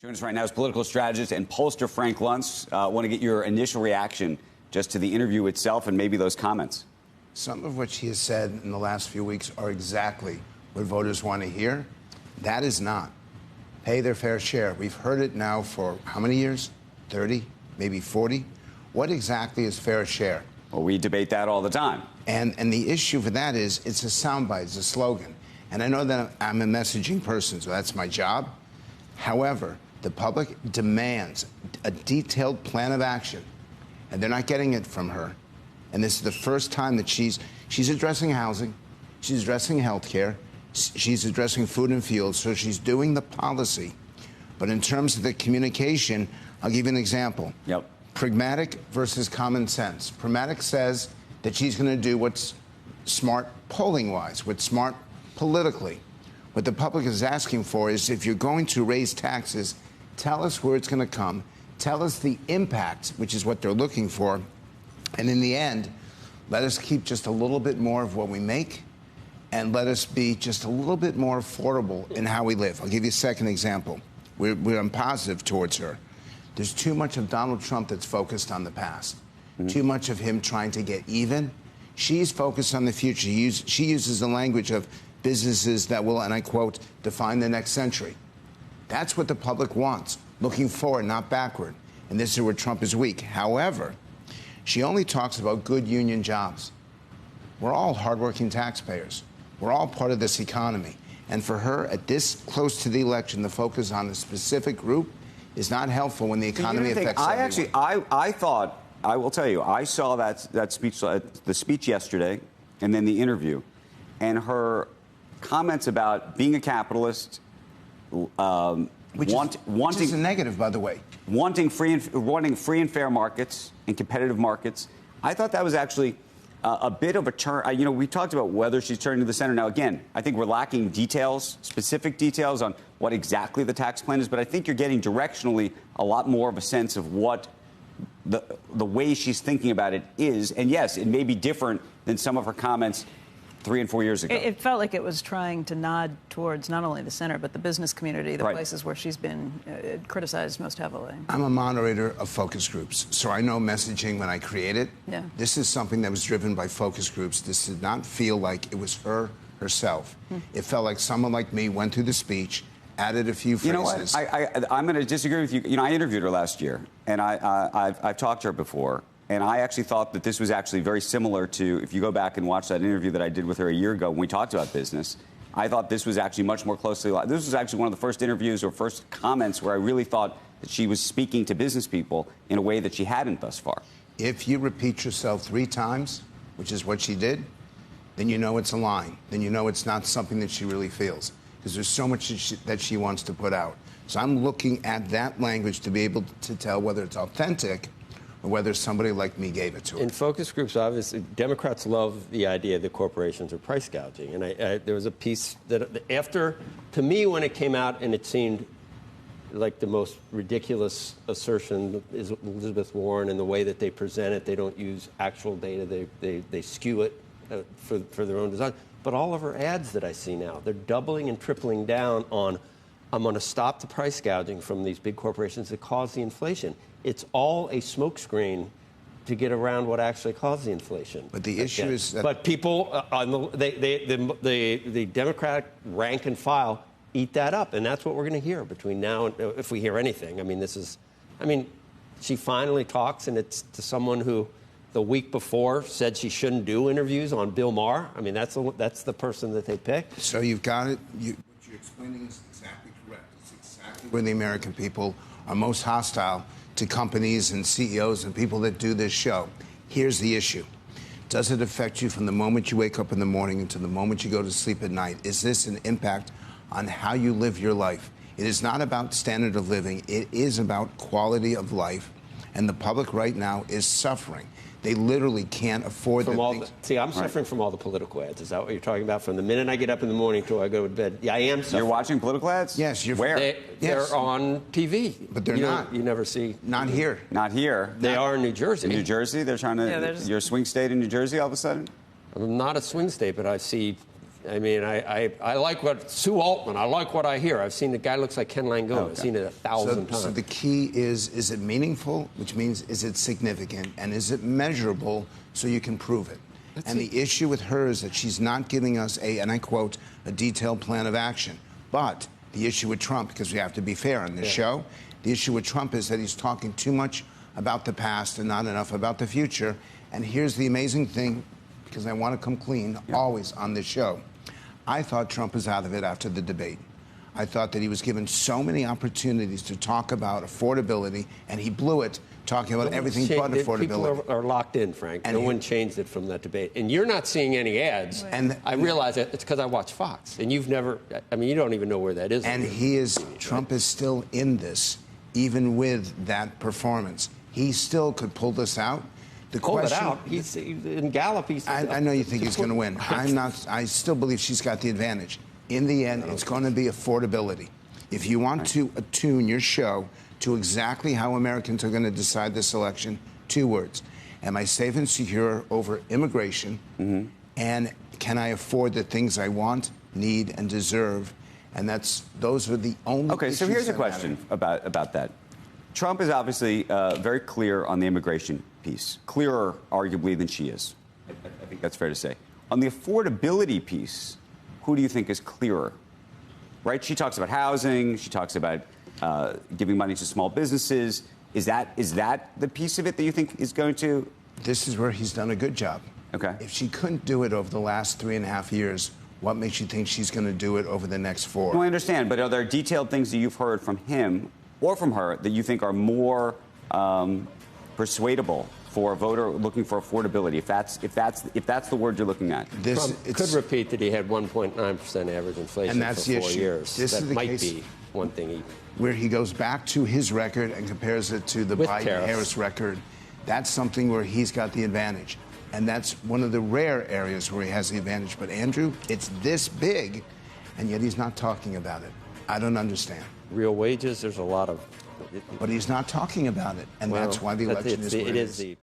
Joining us right now is political strategist and pollster Frank Luntz. I want to get your initial reaction just to the interview itself and maybe those comments. Some of what she has said in the last few weeks are exactly what voters want to hear. That is not pay their fair share. We've heard it now for how many years? 30, maybe 40. What exactly is fair share? Well, we debate that all the time. And the issue for that is it's a soundbite, it's a slogan. And I know that I'm a messaging person, so that's my job. However, the public demands a detailed plan of action, and they're not getting it from her. And this is the first time that she's addressing housing, she's addressing health care, she's addressing food and fuel, so she's doing the policy. But in terms of the communication, I'll give you an example. Yep. Pragmatic versus common sense. Pragmatic says that she's going to do what's smart polling-wise, what's smart politically. What the public is asking for is if you're going to raise taxes, tell us where it's going to come. Tell us the impact, which is what they're looking for. And in the end, let us keep just a little bit more of what we make and let us be just a little bit more affordable in how we live. I'll give you a second example. I'm positive towards her. There's too much of Donald Trump that's focused on the past. Too much of him trying to get even. She's focused on the future. She uses the language of businesses that will, and I quote, define the next century. That's what the public wants, looking forward, not backward. And this is where Trump is weak. However, she only talks about good union jobs. We're all hardworking taxpayers. We're all part of this economy. And for her, at this close to the election, the focus on a specific group is not helpful when the economy affects everyone. I thought, I will tell you, I saw that speech, the speech yesterday, and then the interview, and her comments about being a capitalist, which is a negative, by the way. Wanting free and fair markets and competitive markets. I thought that was actually a bit of a turn. We talked about whether she's turning to the center. Now, again, I think we're lacking details, specific details on what exactly the tax plan is, but I think you're getting directionally a lot more of a sense of what the way she's thinking about it is. And yes, it may be different than some of her comments 3 and 4 years ago. It felt like it was trying to nod towards not only the center, but the business community, the places where she's been criticized most heavily. I'm a moderator of focus groups, so I know messaging when I create it. Yeah. This is something that was driven by focus groups. This did not feel like it was herself. It felt like someone like me went through the speech, added a few phrases. You know what? I'm going to disagree with you. I interviewed her last year, and I've talked to her before. And I actually thought that this was actually very similar to, if you go back and watch that interview that I did with her a year ago when we talked about business, I thought this was actually much more closely. This was actually one of the first interviews or first comments where I really thought that she was speaking to business people in a way that she hadn't thus far. If you repeat yourself 3 times, which is what she did, then you know it's a line. Then you know it's not something that she really feels, because there's so much that she wants to put out. So I'm looking at that language to be able to tell whether it's authentic or whether somebody like me gave it to her. In focus groups, obviously, Democrats love the idea that corporations are price gouging. And there was a piece that to me, when it came out and it seemed like the most ridiculous assertion is Elizabeth Warren and the way that they present it. They don't use actual data. They skew it for their own design. But all of her ads that I see now, they're doubling and tripling down on, I'm going to stop the price gouging from these big corporations that cause the inflation. It's all a smokescreen to get around what actually caused the inflation. But the issue is that... But people on the Democratic rank and file eat that up, and that's what we're going to hear between now and if we hear anything. She finally talks, and it's to someone who the week before said she shouldn't do interviews on Bill Maher. That's the person that they picked. So you've got it. What you're explaining is exactly correct. It's exactly where the American people are most hostile to companies and CEOs and people that do this show. Here's the issue. Does it affect you from the moment you wake up in the morning until the moment you go to sleep at night? Is this an impact on how you live your life? It is not about standard of living. It is about quality of life. And the public right now is suffering. They literally can't afford the things. I'm suffering from all the political ads. Is that what you're talking about? From the minute I get up in the morning till I go to bed. Yeah, I am suffering. You're watching political ads? Yes. Where? They're on TV. But they're not. You never see. Not here. Not here. They are in New Jersey. In New Jersey? They're trying to... Your swing state in New Jersey all of a sudden? I'm not a swing state, but I see I mean, I like what Sue Altman. I like what I hear. I've seen the guy looks like Ken Langone. Okay. I've seen it 1,000 times. So the key is it meaningful, which means is it significant, and is it measurable so you can prove it? The issue with her is that she's not giving us and I quote, a detailed plan of action. But the issue with Trump, because we have to be fair on this show, the issue with Trump is that he's talking too much about the past and not enough about the future. And here's the amazing thing, because I want to come clean always on this show. I thought Trump was out of it after the debate. I thought that he was given so many opportunities to talk about affordability, and he blew it talking about everything but affordability. People are locked in, Frank. And no one changed it from that debate. And you're not seeing any ads. And I realize that it's because I watch Fox. And you've never, I mean, you don't even know where that is. And Trump is still in this, even with that performance. He still could pull this out. Pull it out. He's in Gallup. I know you think he's going to win. I'm not. I still believe she's got the advantage. In the end, it's going to be affordability. If you want to attune your show to exactly how Americans are going to decide this election, 2 words: am I safe and secure over immigration? Mm-hmm. And can I afford the things I want, need, and deserve? And those are the only. Okay, so here's a question about that. Trump is obviously very clear on the immigration piece, clearer, arguably, than she is. I think that's fair to say. On the affordability piece, who do you think is clearer? Right? She talks about housing. She talks about giving money to small businesses. Is that the piece of it that you think is going to? This is where he's done a good job. Okay. If she couldn't do it over the last 3.5 years, what makes you think she's going to do it over the next 4? No, I understand, but are there detailed things that you've heard from him or from her that you think are more persuadable for a voter looking for affordability? If that's the word you're looking at, Trump could repeat that he had 1.9% average inflation and that's for 4 the years. This that is the might case be one thing where he goes back to his record and compares it to the Biden-Harris record. That's something where he's got the advantage, and that's one of the rare areas where he has the advantage. But Andrew, it's this big, and yet he's not talking about it. I don't understand. Real wages, there's a lot of. But he's not talking about it, and that's why the election is where it is.